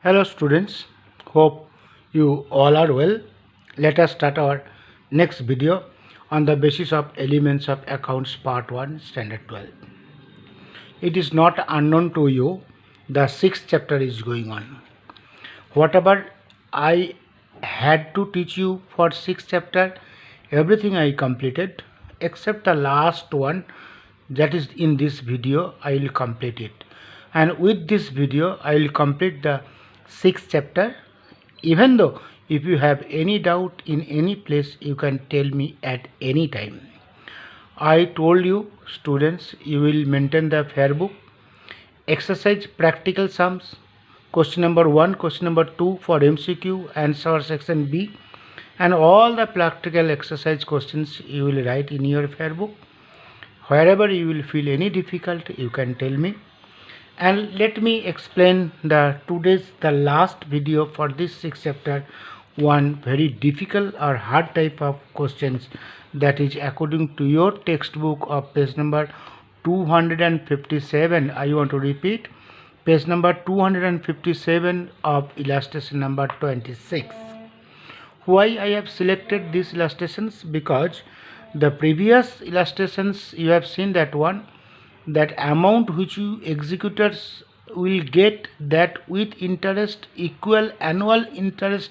Hello students, hope you all are well. Let us start our next video on the basis of elements of accounts part 1 standard 12. It is not unknown to you, the sixth chapter is going on. Whatever I had to teach you for sixth chapter, everything I completed except the last one, that is in this video I will complete it. And with this video I will complete the sixth chapter. Even though if you have any doubt in any place, you can tell me at any time. I told you students, you will maintain the fair book. Exercise practical sums, question number 1, question number 2 for MCQ, answer section B, and all the practical exercise questions you will write in your fair book. Wherever you will feel any difficulty, you can tell me. And let me explain the last video for this sixth chapter, one very difficult or hard type of questions, that is according to your textbook of page number 257. I want to repeat, page number 257 of illustration number 26. Why I have selected these illustrations? Because the previous illustrations you have seen that one, that amount which you executors will get, that with interest equal annual interest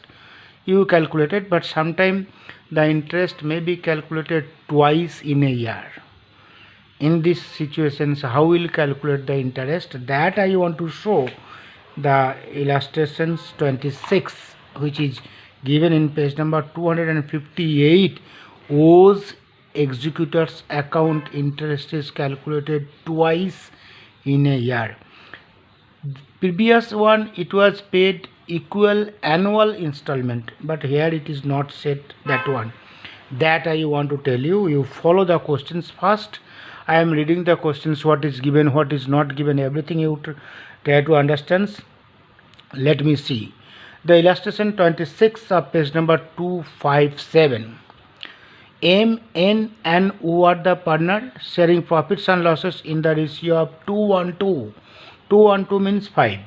you calculated, but sometime the interest may be calculated twice in a year. In these situations, how will calculate the interest? That I want to show. The illustrations 26, which is given in page number 258, owes executors account interest is calculated twice in a year. Previous one, it was paid equal annual installment, but here it is not said that one. That I want to tell you. You follow the questions first. I am reading the questions, what is given, what is not given, everything you try to understand. Let me see. The illustration 26 of page number 257. M, N and O are the partner sharing profits and losses in the ratio of 2:1:2. 2:1:2 means 5.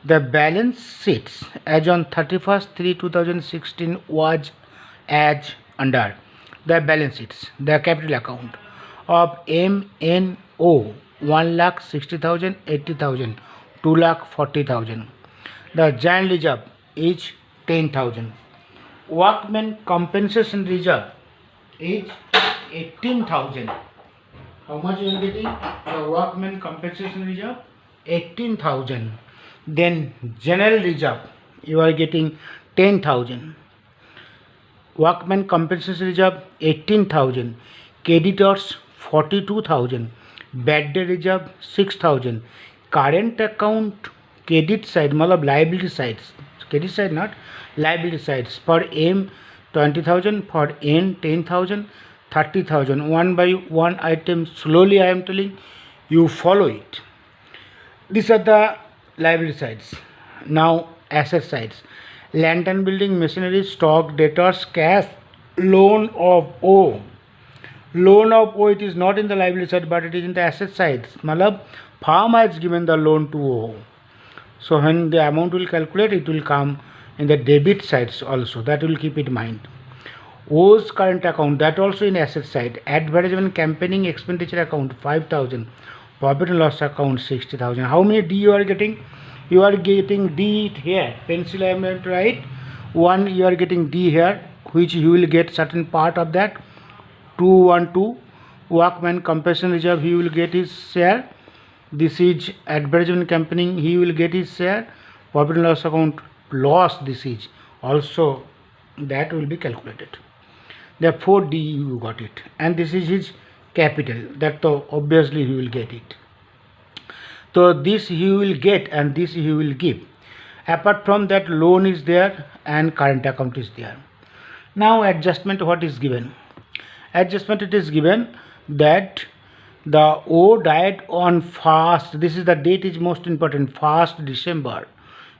The balance sheets as on 31st/3/2016 was as under. The balance sheets, the capital account of M, N, O, 1,60,000, 80,000, 2,40,000. The joint reserve is 10,000. Workmen compensation reserve is 18,000. How much you are getting? The workman compensation reserve 18,000. Then general reserve you are getting 10,000. Workman compensation reserve 18,000. Creditors 42,000. Bad debt reserve 6,000. Current account credit side, matlab liability sides, credit side not liability sides, for M 20,000, for N 10,000, 30,000. One by one item, slowly I am telling you, follow it. These are the liability sides. Now asset sides: land and building, machinery, stock, debtors, cash, loan of O. Loan of O, it is not in the liability side, but it is in the asset side. Matlab farm has given the loan to O. So when the amount will calculate, it will come in the debit sides also. That will keep in mind. O's current account, that also in asset side. Advertisement campaigning expenditure account 5,000. Profit and loss account 60,000. How many D you are getting? You are getting D here. Pencil I am going to write. 1 you are getting D here, which you will get certain part of that. 2:1:2. Workman compensation reserve, he will get his share. This is advertisement campaigning, he will get his share. Profit and loss account loss, this is also, that will be calculated. Therefore D you got it, and this is his capital, that obviously he will get it. So this he will get and this he will give. Apart from that, loan is there and current account is there. Now adjustment, what is given? Adjustment, it is given that the O died on 1st, this is the date is most important, 1st December.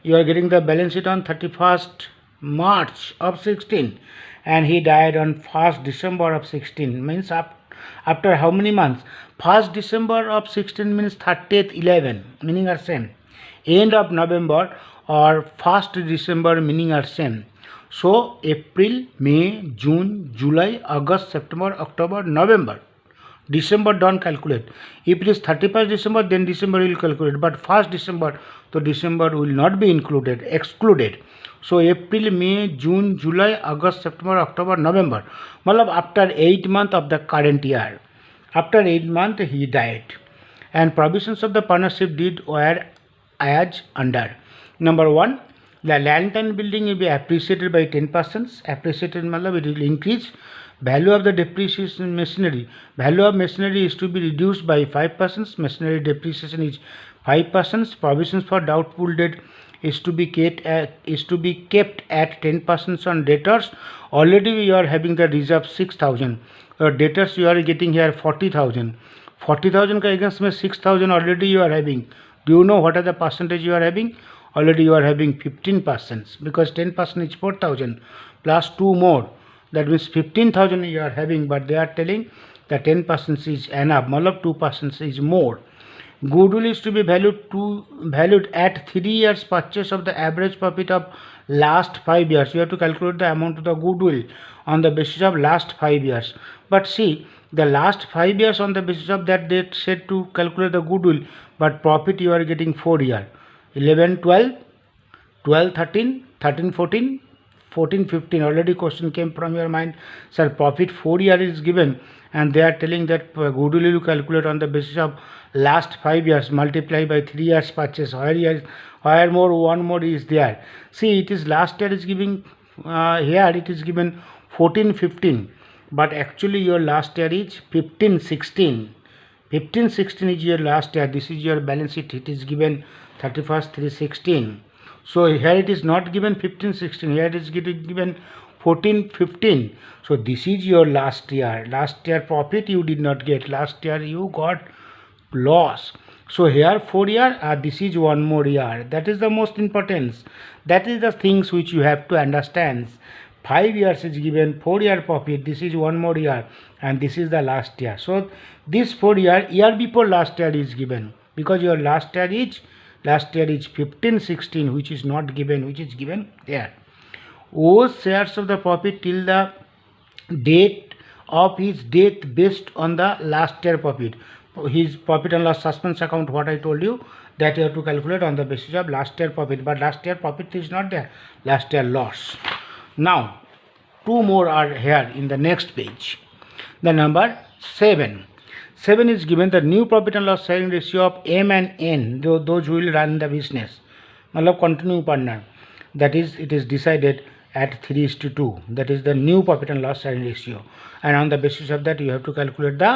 You are getting the balance sheet on 31st March of 16, and he died on 1st December of 16. Means after how many months? 1st December of 16 means 30th 11, meaning are same. End of November or 1st December meaning are same. So April, May, June, July, August, September, October, November. December don't calculate. If it is 31st December, then December will calculate. But 1st December, so December will not be included, excluded. So April, May, June, July, August, September, October, November. Malab after 8 months of the current year. After 8 months he died. And provisions of the partnership deed were as under. Number 1, the land and building will be appreciated by 10%. Appreciated malab it will increase. Value of the depreciation machinery. Value of machinery is to be reduced by 5%. Machinery depreciation is 5%. Provisions for doubtful debt is to be kept at 10% on debtors. Already we are having the reserve 6,000. Debtors you are getting here 40,000. 40,000 ka against में 6,000 already you are having. Do you know what are the percentage you are having? Already you are having 15%, because 10% is 4,000 plus 2 more. That means 15,000 you are having, but they are telling that 10% is enough. Malab 2% is more. Goodwill is to be valued at 3 years purchase of the average profit of last 5 years. You have to calculate the amount of the goodwill on the basis of last 5 years. But see, the last 5 years on the basis of that they said to calculate the goodwill, but profit you are getting 4 year. 11, 12, 12, 13, 13, 14, 14, 15. Already question came from your mind, sir, profit 4 year is given, and they are telling that goodwill you calculate on the basis of last 5 years multiply by 3 years purchase. Where more, one more is there. See, it is last year is giving, here it is given 14, 15, but actually your last year is 15, 16. 15, 16 is your last year. This is your balance sheet. It is given 31st 3/16. So here it is not given 15, 16. Here it is given 14, 15. So this is your last year. Last year profit you did not get. Last year you got loss. So here 4 year, this is 1 more year. That is the most importance. That is the things which you have to understand. 5 years is given, 4 year profit. This is 1 more year, and this is the last year. So this 4 year before last year is given, because your last year is 15, 16, which is not given, which is given there. Owes shares of the profit till the date of his death based on the last year profit. His profit and loss suspense account, what I told you, that you have to calculate on the basis of last year profit, but last year profit is not there, last year loss. Now 2 more are here in the next page. The number 7. 7 is given the new profit and loss sharing ratio of M and N, those who will run the business, matlab continue partner. That is, it is decided at 3:2. That is the new profit and loss sharing ratio, and on the basis of that you have to calculate the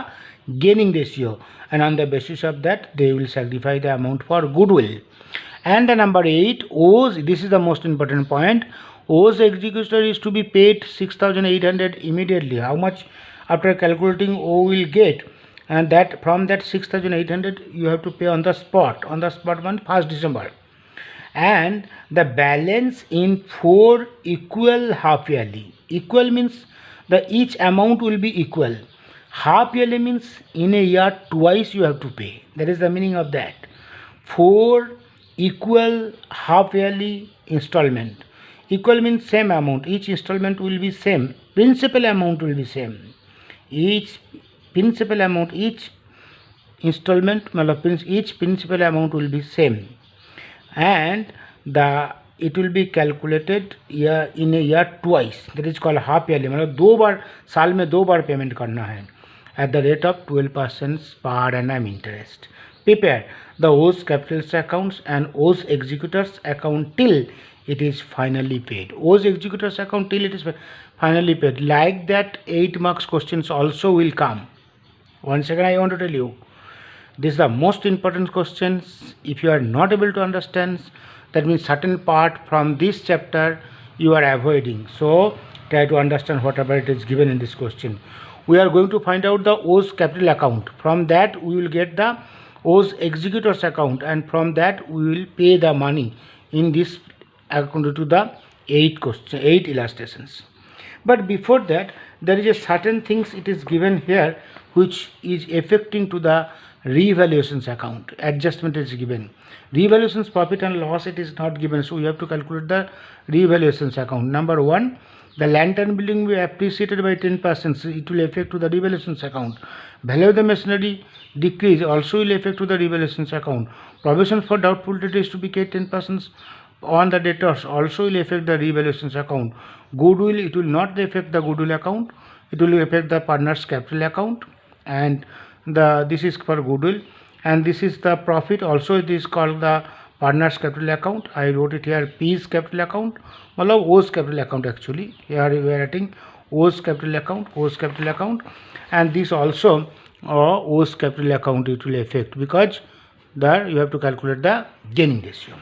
gaining ratio, and on the basis of that they will sacrifice the amount for goodwill. And the number 8, owes, this is the most important point, owes executor is to be paid 6,800 immediately. How much after calculating O will get, and that from that 6,800 you have to pay on the spot. On the spot means 1st December. And the balance in 4 equal half yearly. Equal means the each amount will be equal. Half yearly means in a year twice you have to pay. That is the meaning of that. 4 equal half yearly installment. Equal means same amount. Each installment will be same. Principal amount will be same. Each principal amount, each installment, each principal amount will be same, and it will be calculated in a year twice. That is called half yearly. मतलब 2 बार साल में 2 बार payment करना है at the rate of 12% per annum interest. Prepare the owes capital's accounts and owes executors account till it is finally paid. Owes executors account till it is finally paid. Like that 8 marks questions also will come. Once again I want to tell you, this is the most important questions. If you are not able to understand, that means certain part from this chapter you are avoiding. So try to understand whatever it is given in this question. We are going to find out the owes capital account. From that we will get the owes executors account, and from that we will pay the money in this according to the 8 illustrations. But before that there is a certain things it is given here which is affecting to the revaluations account. Adjustment is given. Revaluations profit and loss, it is not given, so you have to calculate the revaluations account. Number 1, the land and building will be appreciated by 10%, it will affect to the revaluations account. Value of the machinery decrease, also will affect to the revaluations account. Provision for doubtful debt is to be paid 10% on the debtors, also will affect the revaluations account. Goodwill, it will not affect the goodwill account, it will affect the partners capital account, and this is for goodwill. And this is the profit, also it is called the partners capital account. I wrote it here, P's capital account, मतलब O's capital account actually. Here we are writing O's capital account, and this also O's capital account it will affect, because there you have to calculate the gaining ratio.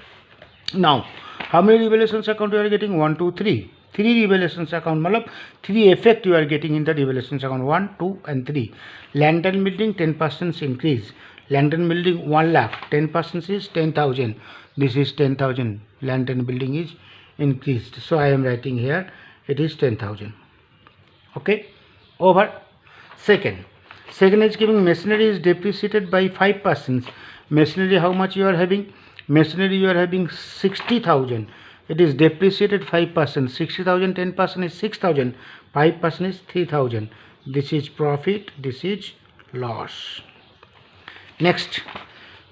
Now, how many revaluations account you are getting? 1, 2, 3. 3 revaluations account, मतलब 3 effect you are getting in the revaluations account, 1, 2 and 3. Land and building 10% increase. Land and building 1 lakh, 10% is 10,000. This is 10,000. Land and building is increased. So I am writing here it is 10,000. Okay, over. Second is giving machinery is depreciated by 5%. Machinery, how much you are having? Machinery you are having 60,000. It is depreciated 5%. 60,000, 10% is 6,000. 5% is 3,000. This is profit, this is loss. Next,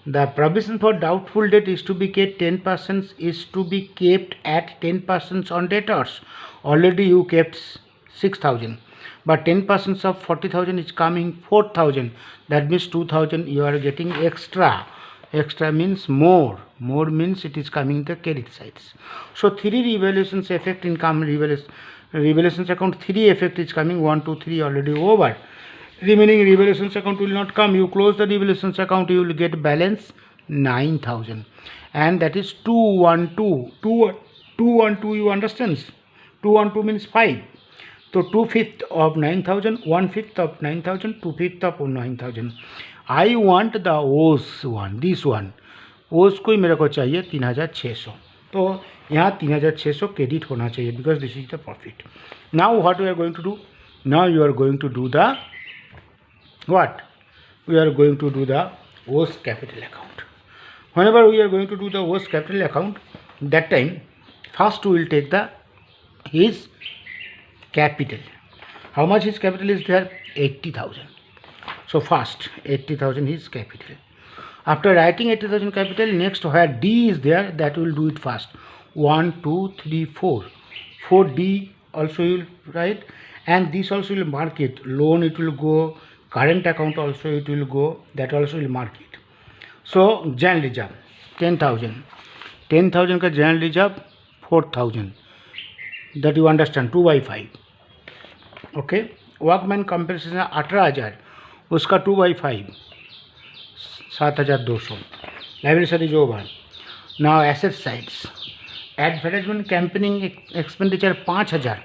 the provision for doubtful debt is to be kept 10%, is to be kept at 10% on debtors. Already you kept 6,000, but 10% of 40,000 is coming 4,000. That means 2,000 you are getting extra. Extra means more. More means it is coming the credit sides. So 3 revaluations effect income revaluations account, 3 effect is coming, 1, 2, 3 already over. Remaining revaluations account will not come. You close the revaluations account, you will get balance 9,000, and that is 212. 212, you understand? 212 means 5. So 2/5 of 9,000, 1/5 of 9,000, 2/5 of 9,000. I want the O's one, this one. O's को मेरे को चाहिए 3,600. तो यहाँ 3,600 credit होना चाहिए, because this is the profit. Now what we are going to do? Now you are going to do the what? We are going to do the O's capital account. Whenever we are going to do the O's capital account, that time first we will take the his capital. How much his capital is there? 80,000. So first 80,000 is capital. After writing 80,000 capital, next where D is there, that will do it first. 1, 2, 3, 4. 4D also you will write, and this also will mark it. Loan it will go, current account also it will go, that also will mark it. So general reserve 10,000. 10,000 का general reserve 4,000. That you understand, 2/5. Okay. Workman compensation 18,000, उसका 2/5 7,200. Library over. Now asset sides, advertisement campaigning expenditure 5,000.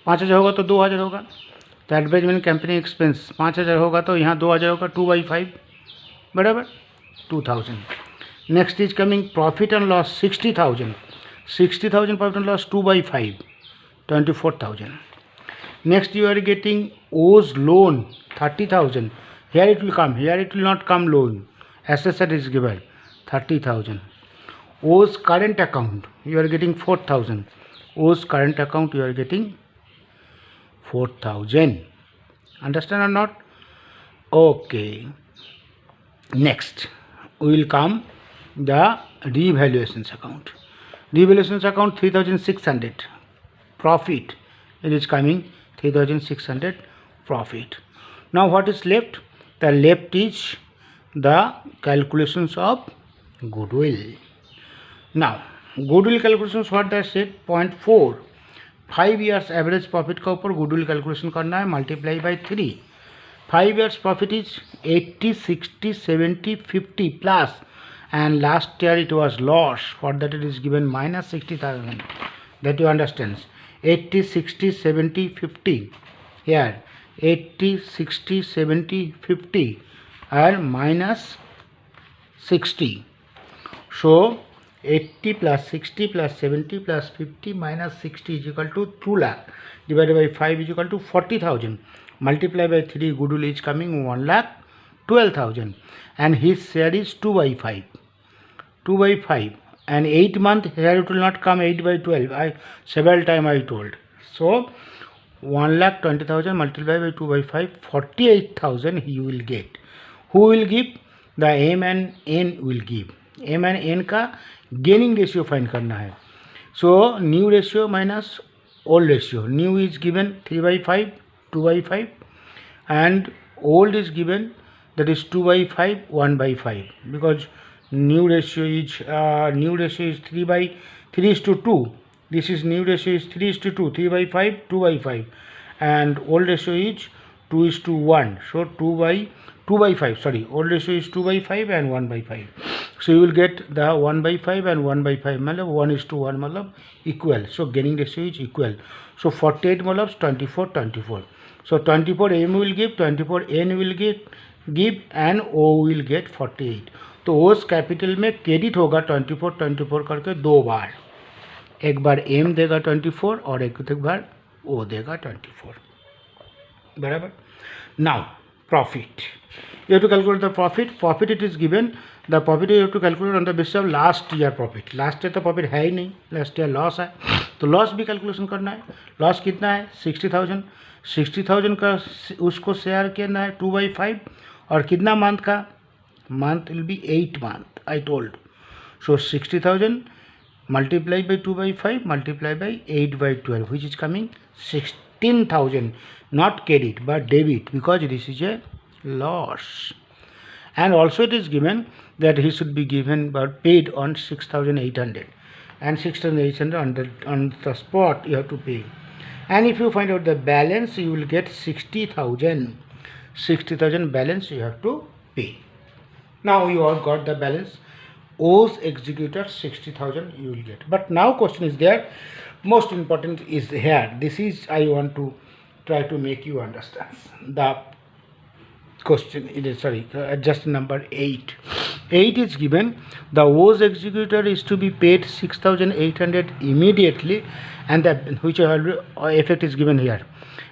5,000 होगा तो 2,000 होगा, तो advertisement campaigning expense 5,000 होगा तो यहाँ 2,000 होगा, 2/5 बराबर 2,000. Next is coming profit and loss 60,000. 60,000 profit and loss 2/5 24,000. Next you are getting O's loan 30,000. Here it will come, here it will not come loan. Assessor is given 30,000. O's current account you are getting 4,000. O's current account you are getting 4,000. Understand or not? Okay. Next we will come the revaluations account. Revaluations account 3,600 profit. It is coming 3,600 profit. Now what is left? The left is the calculations of goodwill. Now goodwill calculations what they said, 0.4. 5 years average profit का ऊपर goodwill calculation करना है, multiply by 3. 5 years profit is 80, 60, 70, 50 plus, and last year it was loss. For that it is given minus 60,000. That you understand. 80, 60, 70, 50. Here 80, 60, 70, 50 are minus 60. So 80 plus 60 plus 70 plus 50 minus 60 is equal to 2 lakh. Divided by 5 is equal to 40,000. Multiply by 3, goodwill is coming 1 lakh 12,000 and his share is 2 by 5. 2 by 5 and 8 month, here it will not come 8 by 12. I several time I told. So 1,20,000 multiplied by 2 by 5, 48,000 he will get. Who will give? The M and N will give. M and N का gaining ratio find करना है. So new ratio minus old ratio. New is given 3 by 5, 2 by 5 and old is given, that is 2 by 5, 1 by 5, because new ratio is 3 by 3 is to 2. This is new ratio is 3 is to 2, 3 by 5, 2 by 5, and old ratio is 2 is to 1. So 2 by 5, sorry, old ratio is 2 by 5 and 1 by 5. So you will get the 1 by 5 and 1 by 5 मतलब 1 is to 1 मतलब equal. So gaining ratio is equal. So 48 मतलब 24. So 24 M will give, 24 N will give and O will get 48. तो ओस capital में credit होगा 24 करके दो बार. एक बार एम देगा 24 और एक बार ओ देगा 24. बराबर. Now profit, you have to calculate the profit it is given. The profit you have to calculate on the basis of last year profit. Last year तो प्रॉफिट है ही नहीं, लास्ट ईयर लॉस है, तो लॉस भी calculation करना है. Loss कितना है? 60,000 का उसको शेयर करना है 2 by 5 और कितना मंथ का? month will be 8 month I told. So 60,000 multiplied by 2 by 5 multiplied by 8 by 12, which is coming 16,000, not credit but debit, because this is a loss. And also it is given that he should be given but paid on 6,800 and 6,800 on the spot you have to pay. And if you find out the balance, you will get 60,000 balance you have to pay. Now you all got the balance. O's executor 60,000 you will get. But now question is there. Most important is here. This is I want to try to make you understand. The question is just number 8. 8 is given. The O's executor is to be paid 6,800 immediately, and the which effect is given here.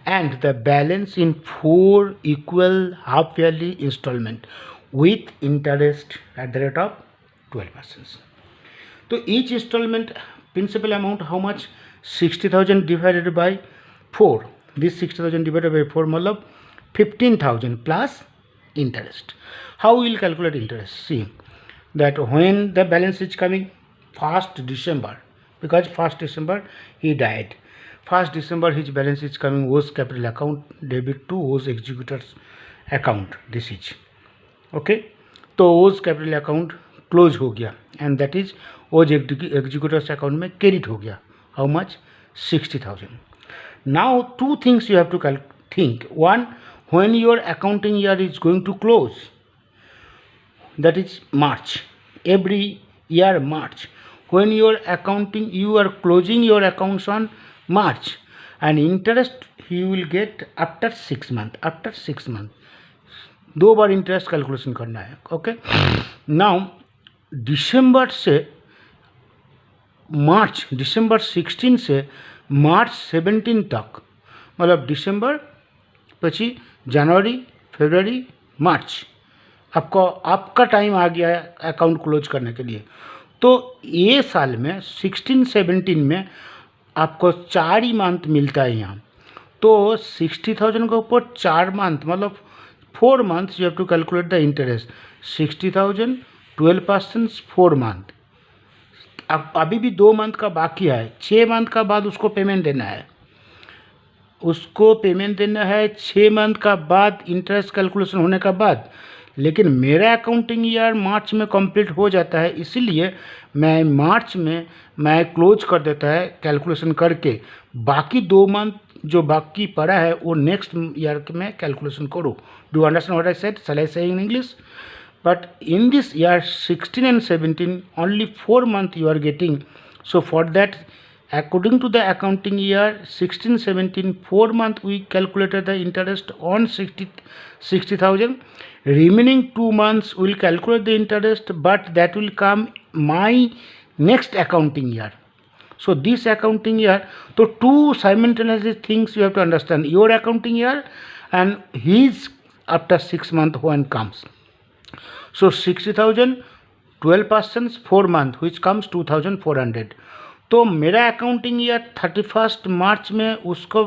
And the balance in 4 equal half yearly installment with interest at the rate of 12%. So each installment principal amount how much? 60,000 divided by 4. This 60,000 divided by 4 मतलब 15,000 plus interest. How we will calculate interest? See that when the balance is coming 1st December, because 1st December he died. 1st December his balance is coming O's capital account debit to O's executors account. This is okay. तो ओज capital account close हो गया and that is ओज executors account में credit हो गया. How much? 60,000. Now two things you have to think. One, when your accounting year is going to close, that is March. Every year March. When your accounting you are closing your accounts on March and interest you will get after 6 months. After 6 months दो बार interest calculation करना है. Okay. Now दिसंबर से मार्च, दिसंबर 16 से मार्च 17 तक मतलब दिसंबर पची जनवरी फरवरी मार्च आपका time आ गया है अकाउंट क्लोज करने के लिए. तो ये साल में 16-17 में आपको 4 ही मंथ मिलता है यहाँ. तो 60,000 के ऊपर 4 मंथ मतलब 4 months you have to calculate the interest. 60,000 12% 4 month. अब अभी भी 2 मंथ का बाकी है. 6 मंथ का बाद उसको पेमेंट देना है. 6 मंथ का बाद इंटरेस्ट कैलकुलेशन होने का बाद. लेकिन मेरा अकाउंटिंग ईयर मार्च में कंप्लीट हो जाता है, इसीलिए मैं मार्च में मैं क्लोज कर देता है कैलकुलेशन करके. बाकी 2 मंथ जो बाकी पड़ा है वो नेक्स्ट ईयर में कैलकुलेशन करो. Do understand what I said? Shall I say in English? But in this year 16 and 17 only 4 months you are getting. So for that, according to the accounting year 16-17 4 months we calculated the interest on 60,000. Remaining 2 months we will calculate the interest, but that will come my next accounting year. So this accounting year, so two simultaneous things you have to understand. Your accounting year and his after 6 month when comes. So 60,000 12% 4 month which comes 2,400. तो मेरा accounting year 31 मार्च में उसको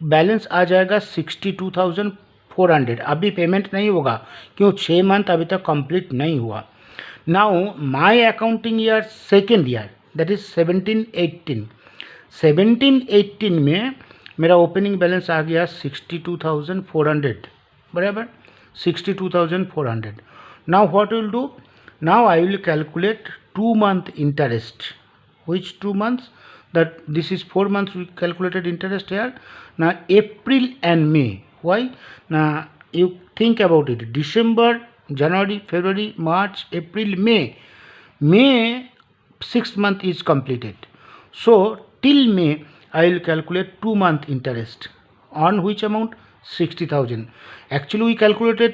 balance आ जाएगा 62,400. अभी payment नहीं होगा क्यों 6 month अभी तक कंप्लीट नहीं हुआ. Now my accounting year second year that is 17-18 में मेरा ओपनिंग बैलेंस आ गया 62,400 बराबर 62,400. Now what will do, now I will calculate 2 month interest. Which 2 months? That this is 4 months we calculated interest here. Now April and May. Why? Now you think about it. December, January, February, March, April, May. May 6 month is completed. So till May I will calculate 2 month interest. On which amount? 60,000. Actually we calculated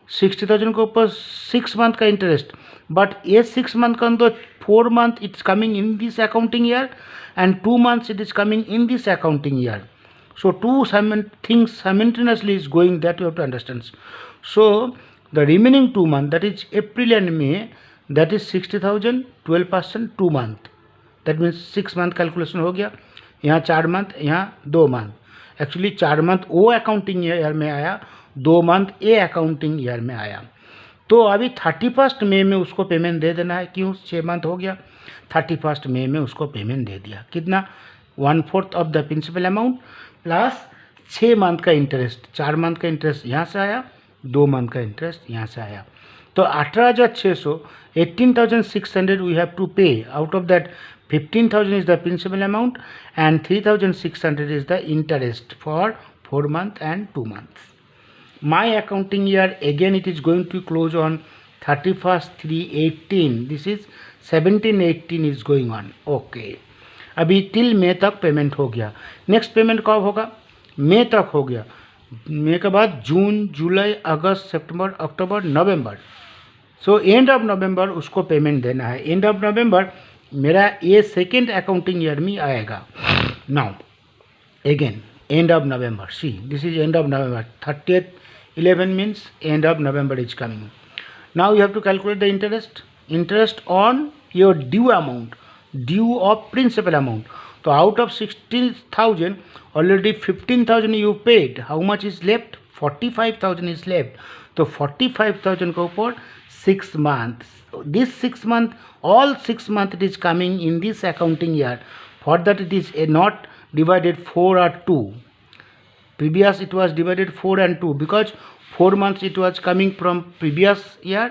60,000 के ऊपर 6 month का interest, but ये 6 month का अंदर 4 month it's coming in this accounting year and 2 months it is coming in this accounting year. So two things simultaneously is going, that you have to understand. So the remaining 2 months, that is April and May, that is 60,000 12% 2 month. That means 6 month calculation हो गया. यहाँ 4 month, यहाँ 2 month. Actually 4 month वो accounting year में आया, 2 month ए accounting year में आया. तो अभी 31 मई में उसको पेमेंट दे देना है. क्यों 6 month हो गया, 31 मई में उसको पेमेंट दे दिया. कितना? 1/4 of the principal amount plus 6 month का इंटरेस्ट. 4 month का इंटरेस्ट यहाँ से आया, 2 month का इंटरेस्ट यहाँ से आया. तो 18,600, 18,600 वी हैव टू पे. Out of that 15,000 is the principal amount and 3,600 is the interest for 4 months and 2 months. My accounting year again it is going to close on 31/3/18. This is 17-18 is going on. Okay. अभी till May तक payment हो गया. Next payment कब होगा? मई तक हो गया. मई के बाद जून, जुलाई, अगस्त, सितंबर, अक्टूबर, नवंबर. सो एंड ऑफ नवंबर उसको पेमेंट देना है. एंड ऑफ नवंबर मेरा ये सेकेंड अकाउंटिंग ईयर में आएगा. Now again end of November, see this is end of November. 30/11 means end of November is coming. Now you have to calculate the interest on your due amount, due of principal amount. तो out of 16,000 already 15,000 you paid. How much is left? 45,000 is left. तो 45,000 के ऊपर 6 months. This 6 month, all 6 month it is coming in this accounting year. For that it is not divided 4 or 2. Previous it was divided 4 and 2 because 4 months it was coming from previous year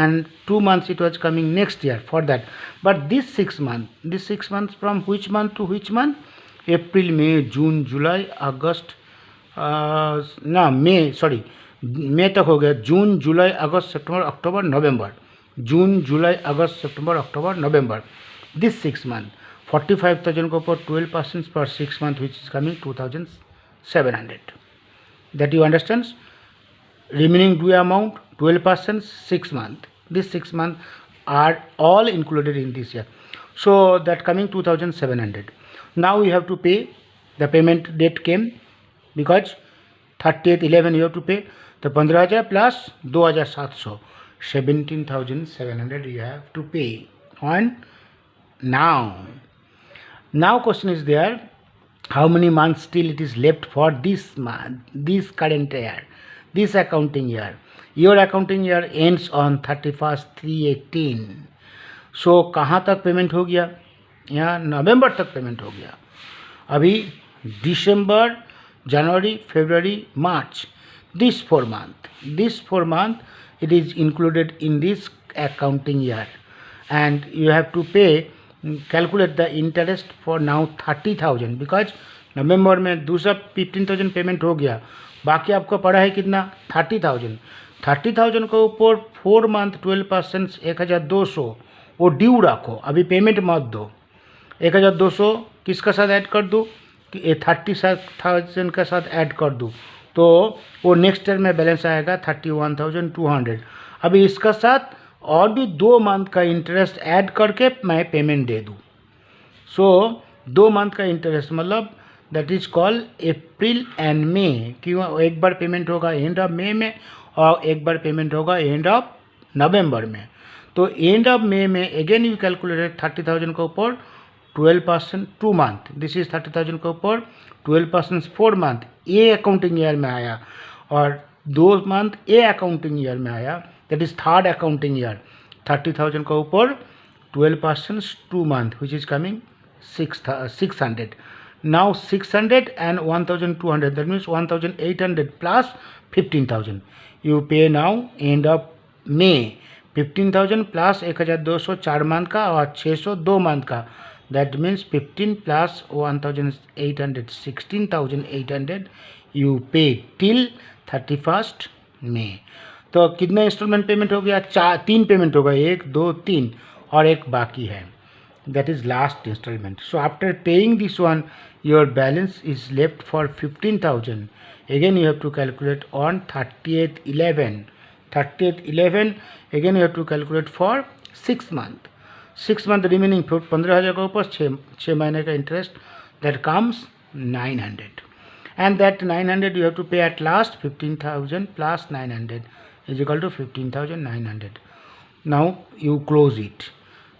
and 2 months it was coming next year for that. But this 6 months from which month to which month? April, May, June, July, August, मई तक हो गया. जून, जुलाई, अगस्त, सितंबर, अक्टूबर, नवंबर. जून, जुलाई, अगस्त, सितंबर, अक्टूबर, नवंबर. This 6 month 45,000 के ऊपर 12% per 6 month which is coming 2,700. That you understand? Remaining due amount 12% 6 month. This 6 month are all included in this year. So that coming 2,700. Now you have to pay. The payment date came because 30/11 you have to pay. तो 15,000 plus 2,700, 17,700 you have to pay on now. Now question is there, how many months still it is left for this month, this current year, this accounting year? Your accounting year ends on 31/3/18. So कहाँ तक payment हो गया? यहाँ नवंबर तक payment हो गया. अभी दिसंबर, January, February, March, this 4 month it is included in this accounting year and you have to pay, calculate the interest for now 30,000 because नवंबर में दूसरा 15,000 पेमेंट हो गया. बाकी आपको पड़ा है कितना? 30,000. 30,000 के ऊपर 4 month 12% 1,200 वो ड्यू रखो. अभी पेमेंट मत दो. 1,200 किसका साथ ऐड कर दूँ? 30,000 के साथ ऐड कर दूँ तो वो नेक्स्ट ईयर में बैलेंस आएगा 31,200. अभी इसका साथ और भी 2 month का इंटरेस्ट ऐड करके मैं पेमेंट दे दूँ. सो 2 month का इंटरेस्ट मतलब that is called April and मे। क्यों? एक बार पेमेंट होगा एंड ऑफ मे में और एक बार पेमेंट होगा एंड ऑफ नवंबर में। तो एंड ऑफ मे में अगेन यू कैलकुलेटेड 30,000 के ऊपर 12% 2 मंथ, दिस इज 30,000 के ऊपर 12% 4 मंथ, ए अकाउंटिंग ईयर में आया, और 2 मंथ ए अकाउंटिंग ईयर में आया, that is third accounting year. 30,000 के ऊपर 12% 2 month which is coming 600. Now 600 and 1,200, that means 1,800 plus 15,000. You pay now end of May 15,000 plus 1,200 4 month का और 600 2 मंथ का, that means 15 plus 1,800 16,800 you pay till 31st May. तो कितना instalment payment हो गया? 3 payment होगा, 1 2 3 और एक बाकी है, that is last installment. So after paying this one, your balance is left for 15,000. Again you have to calculate on 30th 11. 30th 11 again you have to calculate for 6 month. 6 month remaining 15,000 के ऊपर 6 महीने का interest, that comes 900. And that 900 you have to pay at last. 15,000 plus 900 is equal to 15,900. Now you close it.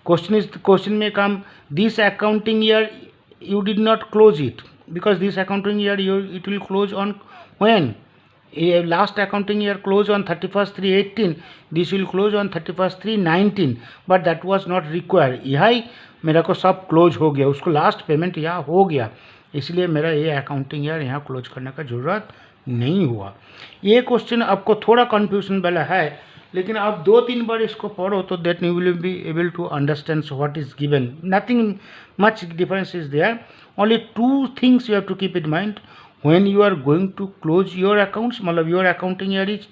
Question may come, this accounting year you did not close it, because this accounting year it will close on when? Last accounting year close on 31st 3/18, this will close on 31st 3/19, but that was not required. यही मेरा को सब close हो गया, उसको last payment यहाँ हो गया, इसलिए मेरा ये अकाउंटिंग ईयर यहाँ क्लोज करने का ज़रूरत नहीं हुआ। ये क्वेश्चन आपको थोड़ा कन्फ्यूजन वाला है, लेकिन आप 2-3 बार इसको पढ़ो तो that you will be able to understand what is given. Nothing much difference is there, only 2 things you have to keep in mind when you are going to close your accounts, मतलब your accounting year is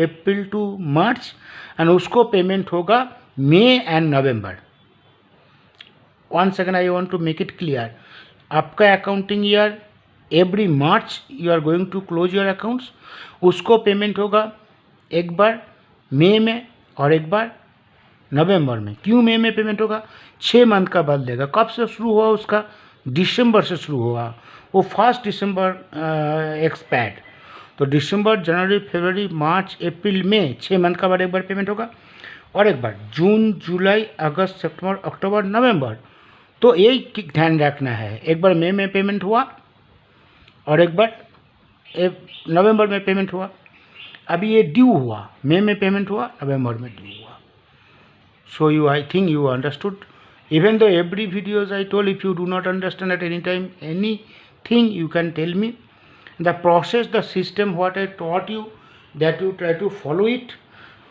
April to March and उसको payment होगा May and November. One second, I want to make it clear, आपका accounting year every March you are going to close your accounts, उसको payment होगा एक बार मई में और एक बार नवंबर में। क्यों मई में पेमेंट होगा? 6 मंथ का बाद देगा। कब से शुरू हुआ उसका? दिसंबर से शुरू हुआ, वो 1 दिसंबर एक्सपायर्ड, तो दिसंबर जनवरी फरवरी मार्च अप्रैल मई 6 मंथ का बाद एक बार पेमेंट होगा, और एक बार जून जुलाई अगस्त सितंबर अक्टूबर नवंबर। तो यही ध्यान रखना है, एक बार मई में पेमेंट हुआ और एक बार नवंबर में पेमेंट हुआ। अभी ये ड्यू हुआ, मई में पेमेंट हुआ, नवंबर में ड्यू हुआ। So you, I think you understood, even though every videos I told, if you do not understand at any time anything you can tell me the process, the system what I taught you, that you try to follow it.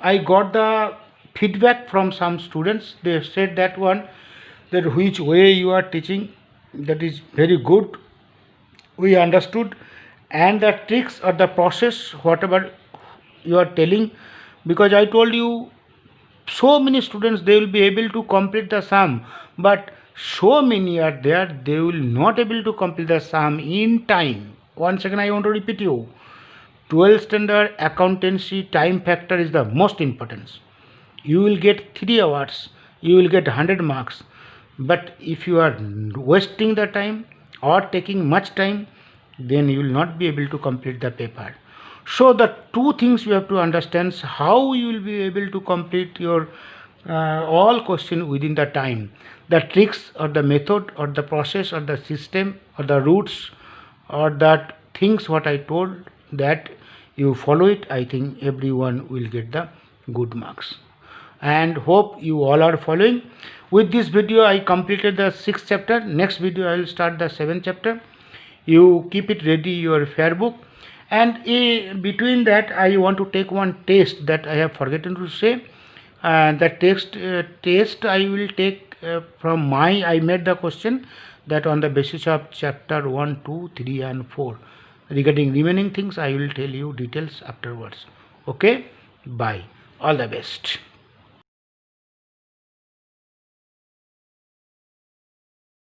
I got the feedback from some students, they said that one, that which way you are teaching, that is very good, we understood, and the tricks or the process whatever you are telling, because I told you so many students they will be able to complete the sum, but so many are there they will not able to complete the sum in time. Once again I want to repeat you, 12th standard accountancy time factor is the most important. You will get 3 hours, you will get 100 marks, but if you are wasting the time or taking much time, then you will not be able to complete the paper. So the 2 things you have to understand, how you will be able to complete your all question within the time, the tricks or the method or the process or the system or the routes or that things what I told, that you follow it, I think everyone will get the good marks, and hope you all are following. With this video I completed the 6th chapter. Next video I will start the 7th chapter. You keep it ready, your fair book, and between that I want to take one test that I have forgotten to say. The test I will take from I made the question that on the basis of chapter 1, 2, 3 and 4. Regarding remaining things I will tell you details afterwards. Okay, bye, all the best.